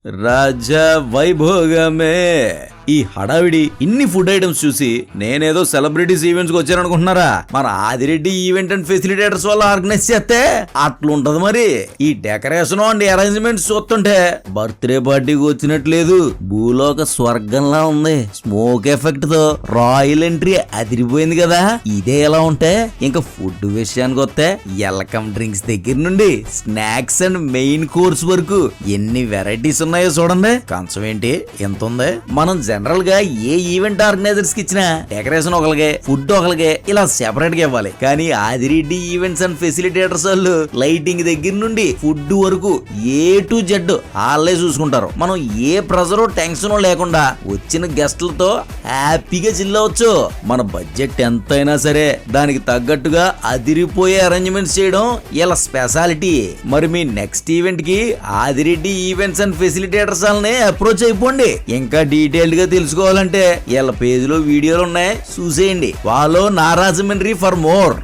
రాజా వైభోగమే. ఈ హడావిడి ఇన్ని ఫుడ్ ఐటమ్స్ చూసి నేనేదో సెలబ్రిటీస్ ఈవెంట్స్ కి వచ్చాననుకుంటున్నారా? మన ఆదిరెడ్డి ఈవెంట్ అండ్ ఫెసిలిటేటర్స్ వల్ల ఆర్గనైజ్ చేస్తే అట్లుంటది మరి. ఈ డెకరేషన్ అండ్ అరేంజ్మెంట్స్ చూస్తుంటే బర్త్డే పార్టీకి వచ్చినట్లేదు, భూలోక స్వర్గంలా ఉంది. స్మోక్ ఎఫెక్ట్ తో రాయల్ ఎంట్రీ అదిరిపోయింది కదా. ఇదే ఎలా ఉంటే ఇంకా ఫుడ్ విషయానికి వస్తే వెల్కమ్ డ్రింక్స్ దగ్గర నుండి స్నాక్స్ అండ్ మెయిన్ కోర్స్ వరకు ఎన్ని వెరైటీస్ ఉన్నాయో చూడండి. కంచం ఏంటి ఎంత ఉంది? మనం జనరల్ గా ఏ ఈవెంట్ ఆర్గనైజర్స్ కి ఇచ్చినా డెకరేషన్ ఒకరికే, ఫుడ్ ఒకరికే ఇలా సెపరేట్ గా ఇవ్వాలి. కానీ ఆదిరెడ్డి ఈవెంట్స్ అండ్ ఫెసిలిటేటర్స్ వాళ్ళు లైటింగ్ దగ్గర నుండి ఫుడ్ వరకు ఏ టు జెడ్ వాళ్ళే చూసుకుంటారు. మనం ఏ ప్రెజర్ టెన్షన్ లేకుండా వచ్చిన గెస్ట్లతో హ్యాపీగా చిల్ అవ్వచ్చు. మన బడ్జెట్ ఎంతైనా సరే దానికి తగ్గట్టుగా అదిరిపోయే అరేంజ్మెంట్స్ చేయడం ఇలా స్పెషాలిటీ. మరి మీ నెక్స్ట్ ఈవెంట్ కి ఆదిరెడ్డి ఈవెంట్స్ అండ్ ఫెసిలిటేటర్స్ వాళ్ళని అప్రోచ్ అయిపోండి. ఇంకా డీటెయిల్డ్ గా తెలుసుకోవాలంటే వీళ్ళ పేజ్ లో వీడియోలు ఉన్నాయి, చూసేయండి. ఫాలో నారాజమండ్రి ఫర్ మోర్.